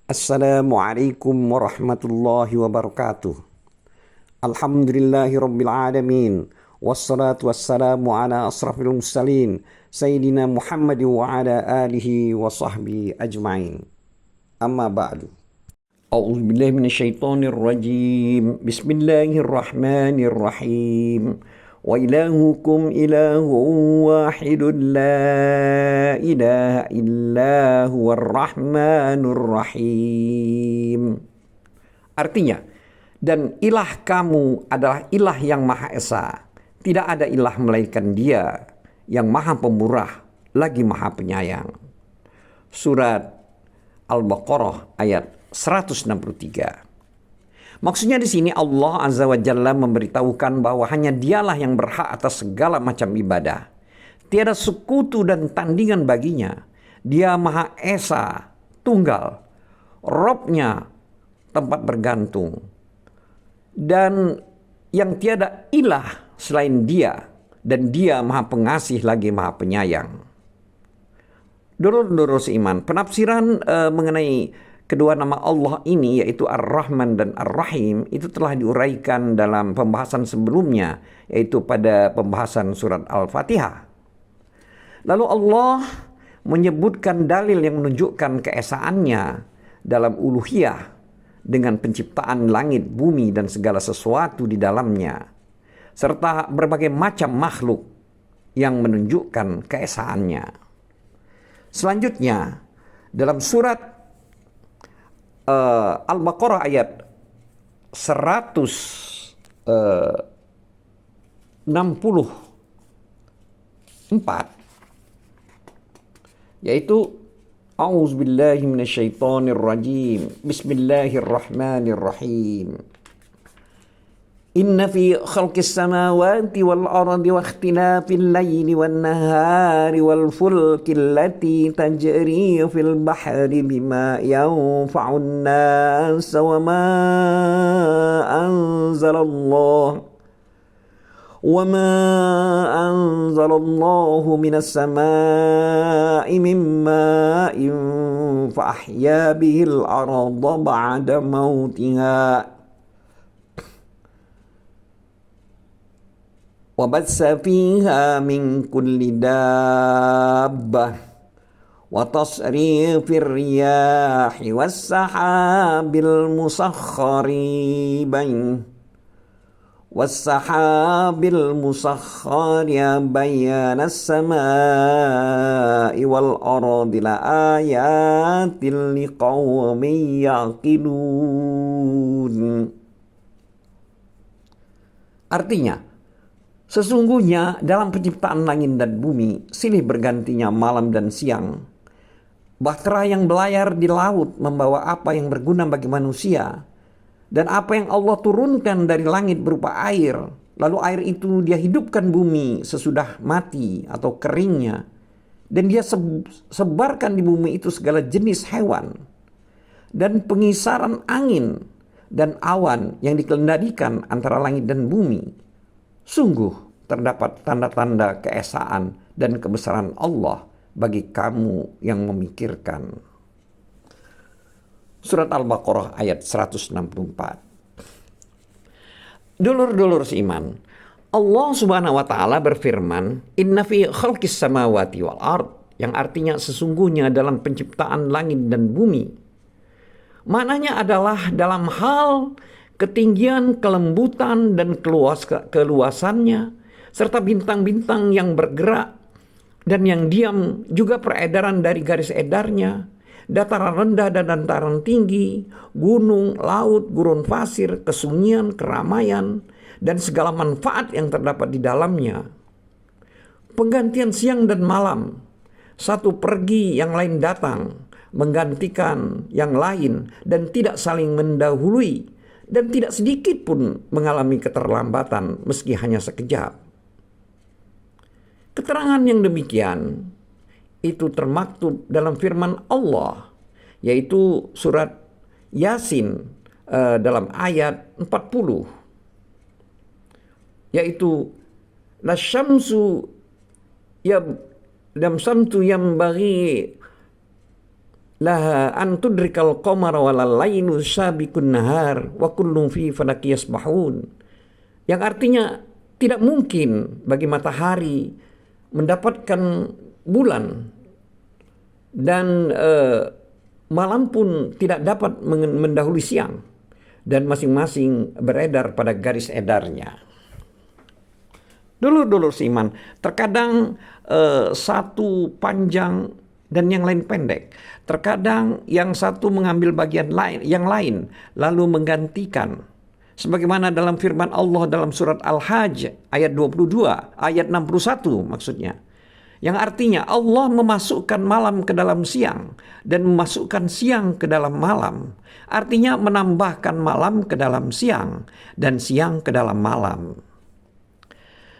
Assalamualaikum warahmatullahi wabarakatuh. Alhamdulillahi rabbil alamin. Wassalatu wassalamu ala asrafil mursalin Sayyidina Muhammad wa ala alihi wa sahbihi ajma'in. Amma ba'du. A'udzu billahi minasyaitonir rajim. Bismillahirrahmanirrahim. Wa ilahukum ilahun wahidun la ilaha illa huwar rahmanur rahim. Artinya, dan ilah kamu adalah ilah yang Maha Esa. Tidak ada ilah melainkan Dia yang Maha Pemurah lagi Maha Penyayang. Surat Al-Baqarah ayat 163. Maksudnya di sini Allah Azza wa Jalla memberitahukan bahwa hanya Dialah yang berhak atas segala macam ibadah. Tiada sekutu dan tandingan baginya. Dia Maha Esa, tunggal. Robnya tempat bergantung. Dan yang tiada ilah selain Dia. Dan Dia Maha Pengasih lagi Maha Penyayang. Dulur-dulur seiman, penafsiran mengenai kedua nama Allah ini, yaitu Ar-Rahman dan Ar-Rahim, itu telah diuraikan dalam pembahasan sebelumnya, yaitu pada pembahasan surat Al-Fatihah. Lalu Allah menyebutkan dalil yang menunjukkan keesaannya dalam uluhiyah dengan penciptaan langit, bumi, dan segala sesuatu di dalamnya, serta berbagai macam makhluk yang menunjukkan keesaannya. Selanjutnya, dalam surat Al-Baqarah ayat 164, yaitu A'udzubillahi minasyaitonirrajim. Bismillahirrahmanirrahim. Inna fi khalqis samawati wal ardi wa ikhtilafil laili wan nahari wal fulki allati tajri fil bahri bima yanfa'un nas wa ma anzalallahu minas samai min ma'in fa ahya bihil arda ba'da mautiha وَبَثَّ فِيهَا مِنْ كُلِّ دَابَّةٍ وَتَصْرِيفِ الرِّيَاحِ وَالسَّحَابِ الْمُسَخَّرِ بَيْنَ السَّمَاءِ وَالْأَرْضِ لَآيَاتٍ لِقَوْمٍ يَعْقِلُونَ. Artinya, sesungguhnya dalam penciptaan langit dan bumi, silih bergantinya malam dan siang. Bahtera yang belayar di laut membawa apa yang berguna bagi manusia. Dan apa yang Allah turunkan dari langit berupa air. Lalu air itu Dia hidupkan bumi sesudah mati atau keringnya. Dan Dia sebarkan di bumi itu segala jenis hewan. Dan pengisaran angin dan awan yang dikendalikan antara langit dan bumi. Sungguh terdapat tanda-tanda keesaan dan kebesaran Allah bagi kamu yang memikirkan. Surat Al-Baqarah ayat 164. Dulur-dulur seiman, Allah Subhanahu wa taala berfirman, "Inna fi khalqis samawati wal ard", yang artinya sesungguhnya dalam penciptaan langit dan bumi. Maknanya adalah dalam hal ketinggian, kelembutan, dan keluasannya, serta bintang-bintang yang bergerak dan yang diam, juga peredaran dari garis edarnya, dataran rendah dan dataran tinggi, gunung, laut, gurun pasir, kesunyian, keramaian, dan segala manfaat yang terdapat di dalamnya. Penggantian siang dan malam, satu pergi yang lain datang, menggantikan yang lain dan tidak saling mendahului, dan tidak sedikit pun mengalami keterlambatan meski hanya sekejap. Keterangan yang demikian itu termaktub dalam firman Allah, yaitu surat Yasin dalam ayat 40, yaitu la syamsu yang bagi laha an tudrikal qamara walal lainu sabiqun nahar wa kullun fi falaki yasbahun. Yang artinya tidak mungkin bagi matahari mendapatkan bulan, dan malam pun tidak dapat mendahului siang, dan masing-masing beredar pada garis edarnya. Dulur-dulur seiman, terkadang satu panjang dan yang lain pendek. Terkadang yang satu mengambil bagian lain, yang lain lalu menggantikan. Sebagaimana dalam firman Allah dalam surat Al-Hajj ayat 22, ayat 61 maksudnya. Yang artinya Allah memasukkan malam ke dalam siang dan memasukkan siang ke dalam malam. Artinya menambahkan malam ke dalam siang dan siang ke dalam malam.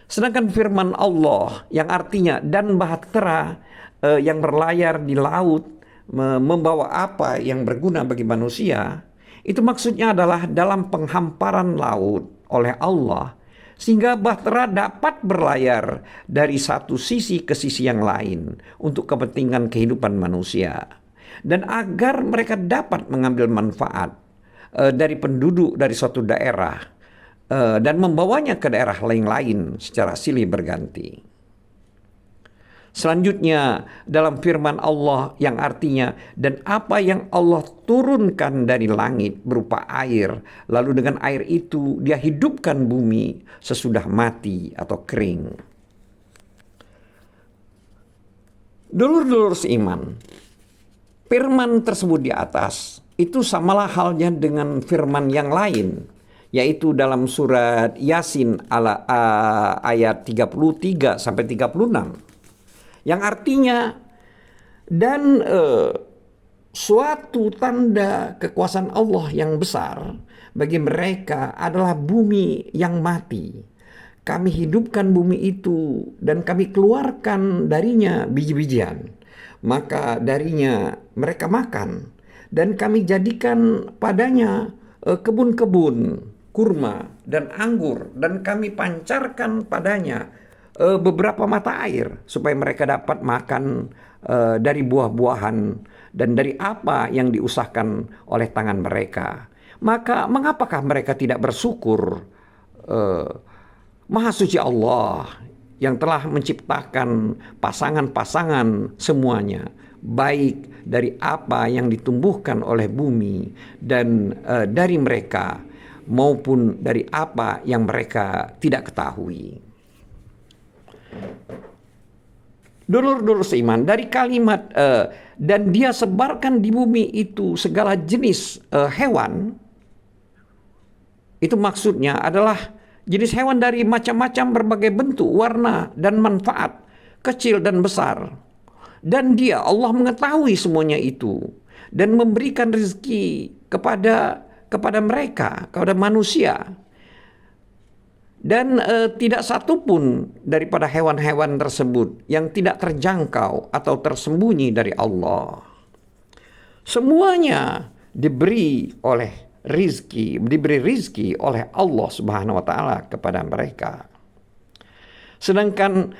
Sedangkan firman Allah yang artinya dan bahtera yang berlayar di laut membawa apa yang berguna bagi manusia, itu maksudnya adalah dalam penghamparan laut oleh Allah, sehingga bahtera dapat berlayar dari satu sisi ke sisi yang lain untuk kepentingan kehidupan manusia, dan agar mereka dapat mengambil manfaat dari penduduk dari suatu daerah dan membawanya ke daerah lain-lain secara silih berganti. Selanjutnya dalam firman Allah yang artinya dan apa yang Allah turunkan dari langit berupa air, lalu dengan air itu dia hidupkan bumi sesudah mati atau kering. Dulur-dulur seiman, firman tersebut di atas itu samalah halnya dengan firman yang lain, yaitu dalam surat Yasin ayat 33 sampai 36. Yang artinya dan suatu tanda kekuasaan Allah yang besar bagi mereka adalah bumi yang mati. Kami hidupkan bumi itu dan kami keluarkan darinya biji-bijian. Maka darinya mereka makan, dan kami jadikan padanya kebun-kebun kurma dan anggur, dan kami pancarkan padanya beberapa mata air supaya mereka dapat makan dari buah-buahan dan dari apa yang diusahakan oleh tangan mereka. Maka mengapakah mereka tidak bersyukur? Maha suci Allah yang telah menciptakan pasangan-pasangan semuanya, baik dari apa yang ditumbuhkan oleh bumi dan dari mereka, maupun dari apa yang mereka tidak ketahui. Dulur-dulur seiman, dari kalimat dan dia sebarkan di bumi itu segala jenis hewan, itu maksudnya adalah jenis hewan dari macam-macam berbagai bentuk, warna, dan manfaat, kecil dan besar. Dan dia, Allah mengetahui semuanya itu dan memberikan rezeki kepada mereka, kepada manusia. Dan tidak satu pun daripada hewan-hewan tersebut yang tidak terjangkau atau tersembunyi dari Allah. Semuanya diberi rizki oleh Allah Subhanahu wa taala kepada mereka. Sedangkan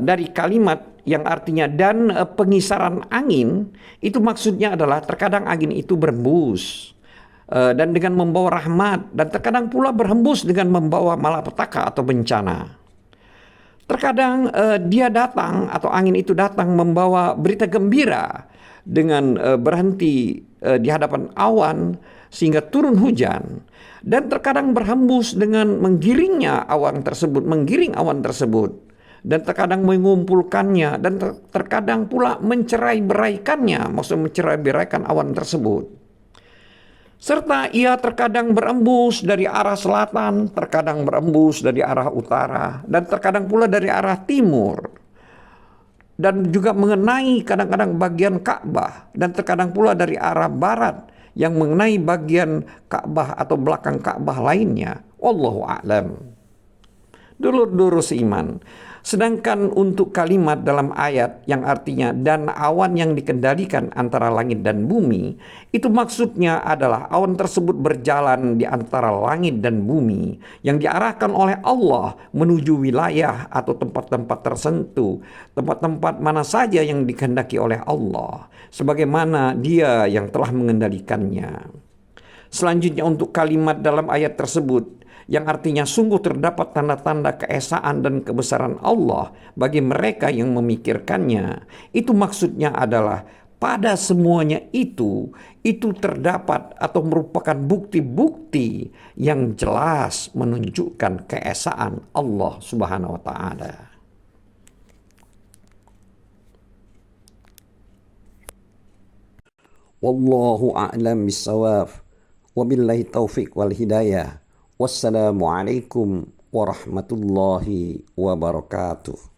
dari kalimat yang artinya dan pengisaran angin, itu maksudnya adalah terkadang angin itu berembus dan dengan membawa rahmat, dan terkadang pula berhembus dengan membawa malapetaka atau bencana. Terkadang dia datang atau angin itu datang membawa berita gembira dengan berhenti di hadapan awan sehingga turun hujan, dan terkadang berhembus dengan menggiring awan tersebut, dan terkadang mengumpulkannya, dan terkadang pula mencerai-beraikannya, maksud mencerai-beraikan awan tersebut. Serta ia terkadang berembus dari arah selatan, terkadang berembus dari arah utara, dan terkadang pula dari arah timur. Dan juga mengenai kadang-kadang bagian Ka'bah, dan terkadang pula dari arah barat yang mengenai bagian Ka'bah atau belakang Ka'bah lainnya. Wallahu a'lam. Dulur-dulur seiman, Sedangkan untuk kalimat dalam ayat yang artinya dan awan yang dikendalikan antara langit dan bumi, itu maksudnya adalah awan tersebut berjalan di antara langit dan bumi yang diarahkan oleh Allah menuju wilayah atau tempat-tempat tertentu, tempat-tempat mana saja yang dikehendaki oleh Allah, sebagaimana Dia yang telah mengendalikannya. Selanjutnya untuk kalimat dalam ayat tersebut yang artinya sungguh terdapat tanda-tanda keesaan dan kebesaran Allah bagi mereka yang memikirkannya. Itu maksudnya adalah pada semuanya itu terdapat atau merupakan bukti-bukti yang jelas menunjukkan keesaan Allah Subhanahu wa taala. Wallahu a'lam bissawab. Wabillahi taufiq wal hidayah. Wassalamualaikum warahmatullahi wabarakatuh.